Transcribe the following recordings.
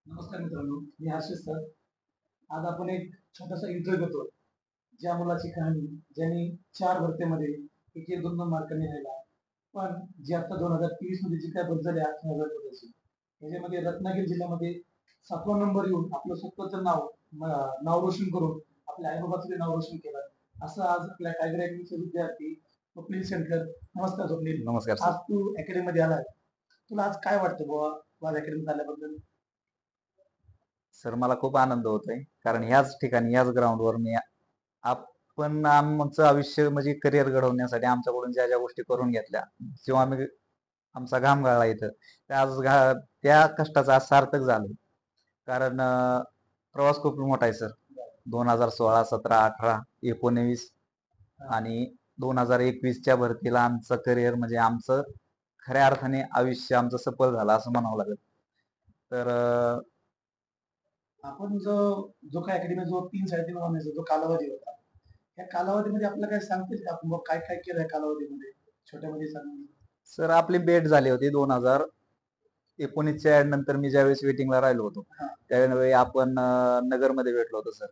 नमस्कार मित्रांनो, मी आशिष सर. आज आपण एक छोटासा इंटरव्ह्यू घेतो. ज्या मुलाची कहाणी ज्यांनी 4 भरतीमध्ये एक एक 2-2 मार्कांनी राहिला. पण जी आता 2023 मध्ये जी काय बदल झाली 18,000 पदाची, त्याच्यामध्ये रत्नागिरी जिल्ह्यामध्ये 7वा नंबर येऊन आपलं स्वतःचं नाव रोशन करून आपल्या आई-बाबाचं नाव रोशन केलं. असं आज आपल्या टायगर अकॅडमीचे विद्यार्थी स्वप्नील सेंटर. नमस्कार स्वप्नील. नमस्कार आज सर. तू अकॅडमीमध्ये आलाय. तुला आज काय वाटतं बुवा माझ्या अकॅडमीत आल्याबद्दल? सर मला खूप आनंद होतोय कारण ह्याच ठिकाणी ह्याच ग्राउंडवर मी आपण आमचं आयुष्य म्हणजे करिअर घडवण्यासाठी आमच्याकडून ज्या ज्या गोष्टी करून घेतल्या किंवा आम्ही आमचा घाम गाळला इथं त्या कष्टाचं आज सार्थक झालं. कारण प्रवास खूप मोठा आहे सर. 2016, 17, 18, 19 आणि 2021च्या भरतीला आमचं करिअर म्हणजे आमचं खऱ्या अर्थाने आयुष्य आमचं सफल झालं असं म्हणावं लागेल. तर आपण जो काही अकॅडमी जो 3-3.5 महिन्याचा जो कालावधी होता, त्या कालावधीमध्ये आपल्याला काय सांगता येईल का आपण मग काय काय केलं कालावधीमध्ये? छोट्यामध्ये सांग. सर आपली भेट झाली होती 2019च्या नंतर मी ज्यावेळेस वेटिंगला राहिलो होतो हा. त्यावेळी आपण नगरमध्ये भेटलो होतो सर.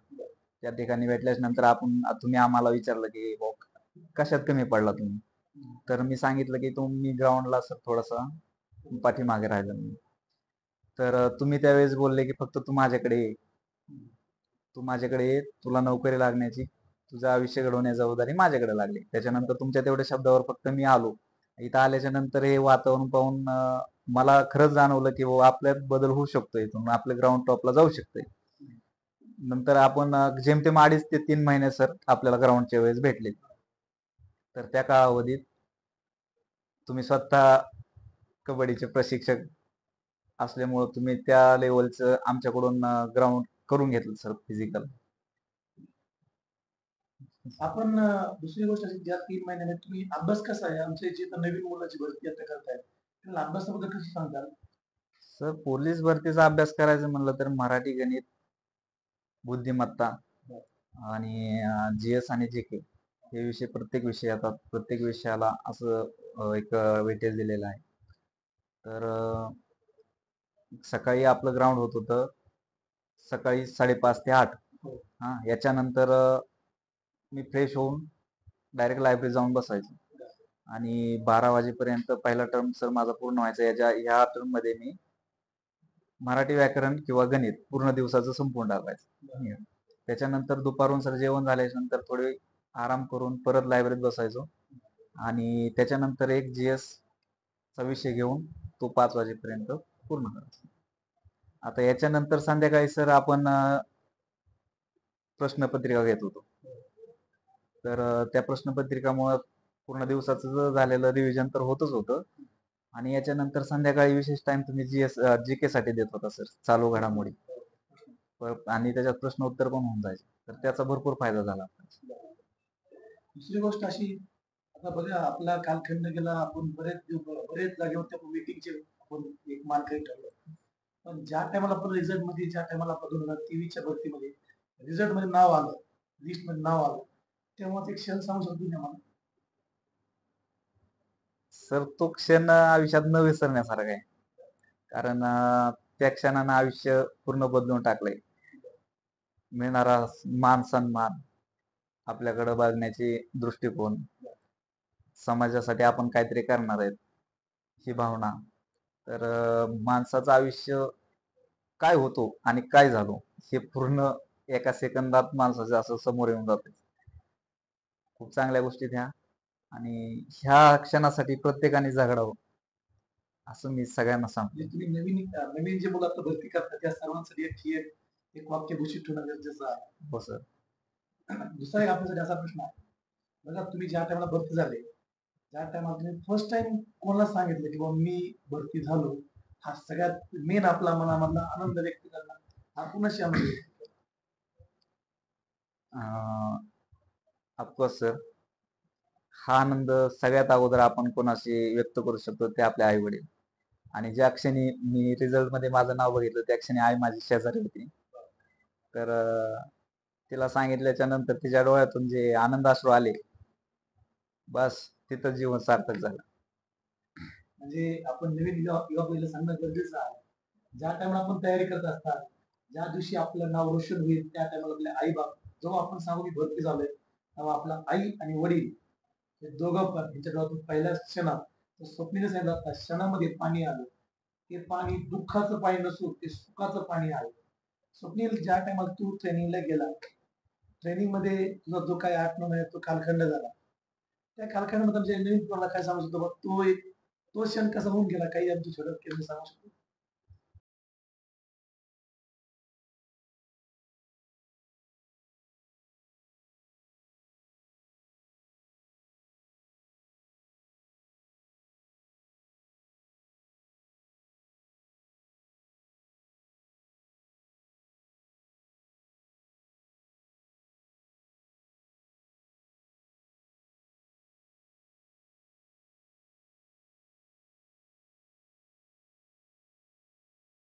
त्या ठिकाणी भेटल्याच्या नंतर तुम्ही आम्हाला विचारलं की कशात कमी पडला तुम्ही. तर मी सांगितलं की तुम्ही ग्राउंडला सर थोडासा पाठीमागे राहिला मी. तर तुम्ही त्यावेळेस बोलले की फक्त तू माझ्याकडे ये. तू माझ्याकडे ये, तुला नोकरी लागण्याची तुझं आयुष्य घडवण्याची जबाबदारी माझ्याकडे लागली. त्याच्यानंतर तुमच्या तेवढ्या शब्दावर फक्त मी आलो. इथं आल्याच्या नंतर हे वातावरण पाहून मला खरंच जाणवलं की आपल्यात बदल होऊ शकतोय, इथून आपलं ग्राउंड टॉपला जाऊ शकतोय. नंतर आपण जेमतेम 2.5 ते 3 महिने सर आपल्याला ग्राउंडच्या वेळेस भेटले. तर त्या कालावधीत तुम्ही स्वतः कबड्डीचे प्रशिक्षक असल्यामुळं तुम्ही त्या लेवलचं आमच्याकडून ग्राउंड करून घेतलं सर फिजिकल. आपण दुसरी गोष्ट अशी ज्या 3 महिन्यामध्ये तुम्ही अभ्यास कसा आहे? आमच्या जे नवीन मुलाची भरती आता करतायत, त्यांना अभ्यासाबद्दल कसं सांगताल? सर पोलीस भरतीचा अभ्यास करायचं म्हणलं तर मराठी, गणित, बुद्धिमत्ता आणि जीएस आणि जीके हे विषय प्रत्येक विषय येतात. प्रत्येक विषयाला असं एक वेटेज दिलेलं आहे. तर सकाळी आपलं ग्राउंड होत होतं सकाळी 5:30 ते 8. हा याच्यानंतर मी फ्रेश होऊन डायरेक्ट लायब्ररी जाऊन बसायचो आणि 12 वाजेपर्यंत पहिला टर्म सर माझा पूर्ण व्हायचा. ह्या टर्म मध्ये मी मराठी व्याकरण किंवा गणित पूर्ण दिवसाचं संपूर्ण टाकायचं. त्याच्यानंतर दुपारून सर जेवण झाल्याच्या नंतर थोडे आराम करून परत लायब्ररीत बसायचो आणि त्याच्यानंतर एक जीएस चा विषय घेऊन तो 5 वाजेपर्यंत पूर्ण करायचा. आता याच्यानंतर संध्याकाळी सर आपण प्रश्नपत्रिका घेत होतो. तर त्या प्रश्नपत्रिकामुळे पूर्ण दिवसाचं झालेलं रिव्हिजन तर होतच होतं आणि याच्यानंतर संध्याकाळी विशेष टाइम तुम्ही जीके साठी देत होता सर, चालू घडामोडी आणि त्याच्यात प्रश्न उत्तर पण होऊन जायचे. तर त्याचा भरपूर फायदा झाला. दुसरी गोष्ट अशी, आता बघा आपला कालखंड गेला, आपण बरेच जागेवरती आपण मीटिंगचे आपण एक मार्क ठरवलं. पण ज्या टायमाला आपण रिझल्ट मध्ये ज्या टायमाला आपण 2023च्या भरतीमध्ये रिझल्ट मध्ये नाव आलं, लिस्ट मध्ये नाव आलं, तेव्हा ते क्षण सांगू शकतो ना मला? सर तो क्षण आयुष्यात न विसरण्यासारखा आहे. कारण त्या क्षणानं आयुष्य पूर्ण बदलून टाकलंय. मिळणारा मान सन्मान, आपल्याकडे बघण्याचे दृष्टिकोन, समाजासाठी आपण काहीतरी करणार आहेत ही भावना. तर माणसाचं आयुष्य काय होतो आणि काय झालो हे पूर्ण एका सेकंदात माणसाच्या असं समोर येऊन जाते. खूप चांगल्या गोष्टी त्या आणि ह्या क्षणासाठी प्रत्येकाने झगडावं असं मी सगळ्यांना सांगतो. म्हणजे तुम्ही नवीन जे मुलं आता भरती करतात त्या सर्वांसाठी एक एक वाक्य घोषित ठेवणं गरजेचं आहे. हो सर. दुसरा एक आपल्यासाठी असा प्रश्न आहे, बघा तुम्ही ज्या टायमाला भरती झाले, त्या टायमाला तुम्ही फर्स्ट टाइम कोणाला सांगितलं की बाबा मी भरती झालो? हा सगळ्यात मेन आपला मनामधला आनंद व्यक्त करणं हा कुणाशी आनंद व्यक्त करतो? ऑफकोर्स सर, हा आनंद सगळ्यात अगोदर आपण कोणाशी व्यक्त करू शकतो ते आपले आई वडील. आणि ज्या क्षणी मी रिझल्ट मध्ये माझं नाव बघितलं त्या क्षणी आई माझी शेजारी होती. तर तिला सांगितल्याच्या नंतर तिच्या डोळ्यातून जे आनंद अश्रू आले, बस तिथं जीवन सार्थक झालं. म्हणजे आपण नवीन युवा युवा पिढीला सांगणं गरजेचं आहे. ज्या टायमाला आपण तयारी करत असतात, ज्या दिवशी आपलं नाव रोशन होईल त्या टायमाला आपले आई बाप, जेव्हा आपण सांगू की भरती झालोय, तेव्हा आपला आई आणि वडील हे दोघं पण यांच्या डोळ्यातून पहिल्या क्षणात स्वप्नील सांगितलं त्या क्षणामध्ये पाणी आलं. ते पाणी दुःखाचं पाणी नसून ते सुखाचं पाणी आहे. स्वप्नील, ज्या टायमाला तू ट्रेनिंगला गेला, ट्रेनिंग मध्ये तुझा जो काही 8-9 महिन्यात तो कालखंड झाला, त्या कालखंडामध्ये आमच्या नवीन तुम्हाला काय सांगू शकतो बघ, तो क्षण कसा होऊन गेला, काही आमची छोट्यात सांगू शकतो?